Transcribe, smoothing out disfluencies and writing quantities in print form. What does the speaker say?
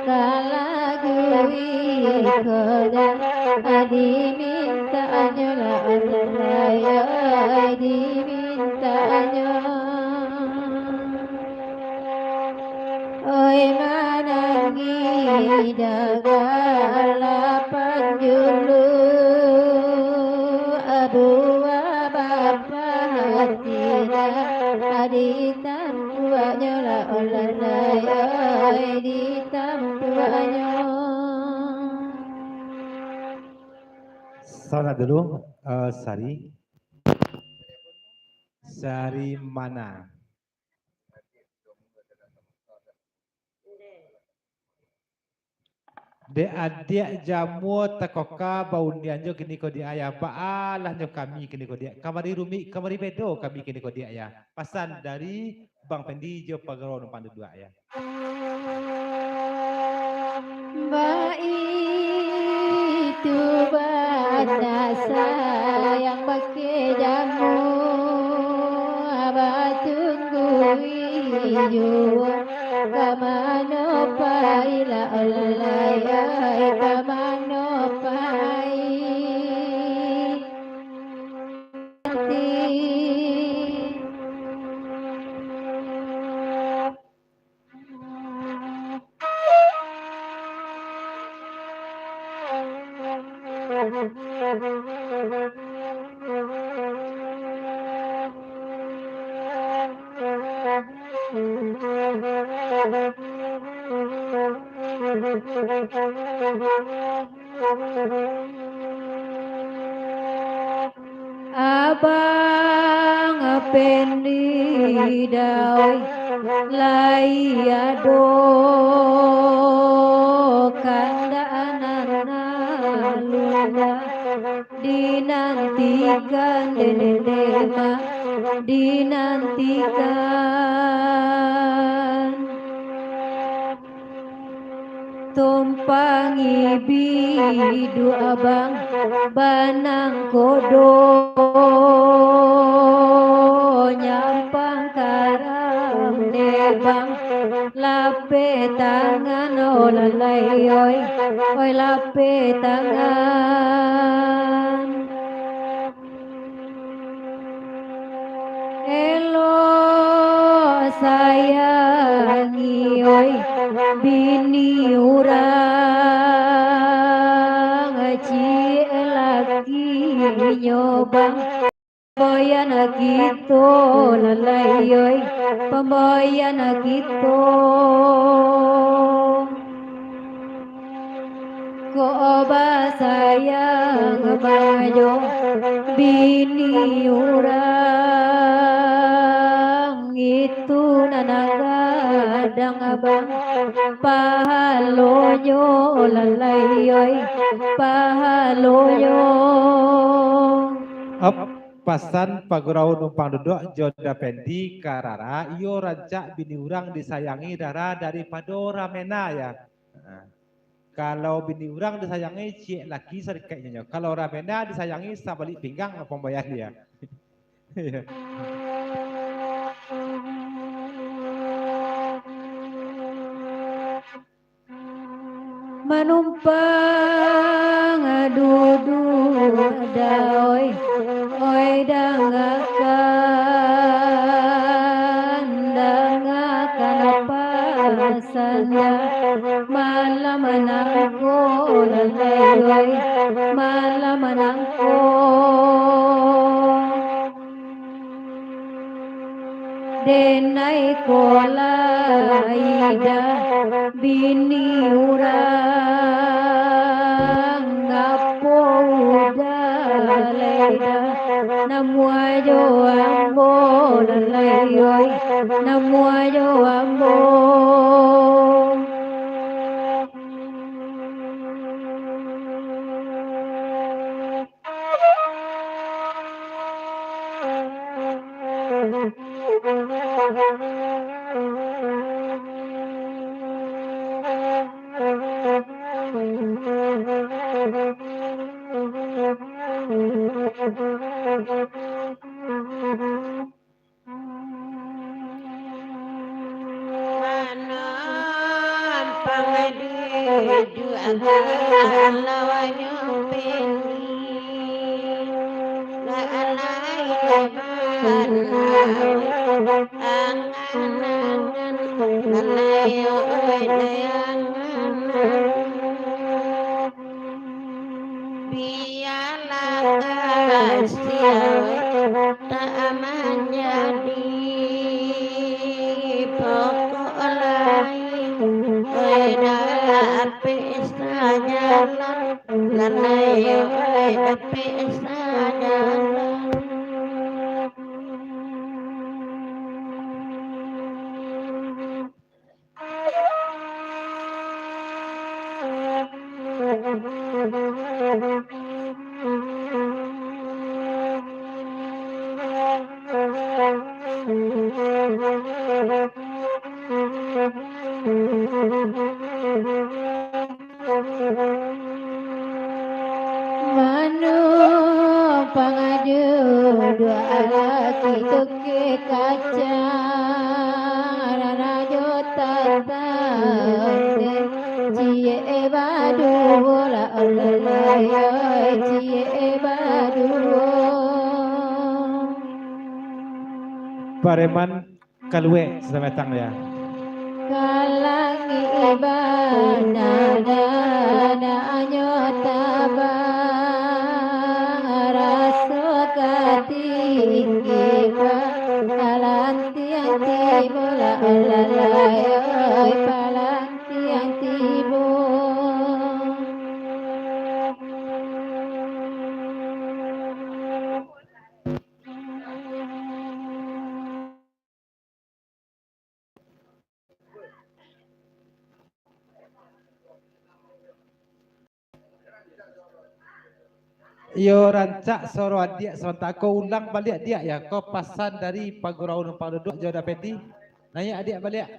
kalagui koda dimintanya la Allah dimintanya oi manangi dagala panjulu abu bapa hatina ditampuanya la Allah ditampuanya. Saudara dulu, Sari mana? De adik jamu takoka baundian jo kini ko dia ya baalah jo kami kini ko dia kamari bedo kami kini ko dia ya pasan dari Bang Pendi jo pagaro numpan dua ya Mbak itu bahasa yang pakai jamu abah tunggu kemana paila Allah kemana pai Abang Pendi dawai lai ado kanda anana luna dinantikan denema dinantikan tumpangi bidu abang banang kodo nyampang karam nebang lape tangan olalai oi lape tangan elo sayangi oi bini urang ci lagi nyobang pemboyan gitu lalai oi pemboyan gitu ko oba sayang bajo bini urang itu nanagadang abang pahalonyo lalai oi pahalonyo pasan pagurau numpang duduk joda pendi karara iyo raja bini urang disayangi dara daripada ramena ya kalau bini urang disayangi cik laki serikatnya kalau ramena disayangi sabalik pinggang pembayar dia menumpang duduk daoi oi dangakan pasanya malam menangko lalai malam menangko denai kola ida bini urang ngapo udaleda namu ajo ambo lalai namu ajo ambo Manu pangadu dua laki tuke kaca rajo tata cie badu bola oleh cie badu Pareman kalue semetang ya. kalangi ibadah dana anyota rasa katinggi palanti anti bola olalai palanti anti bo Yo rancak soro adik sontak kau ulang balik dia ya kau pasan dari pagurau numpang duduk jauh dapeti. Nanya adik balik.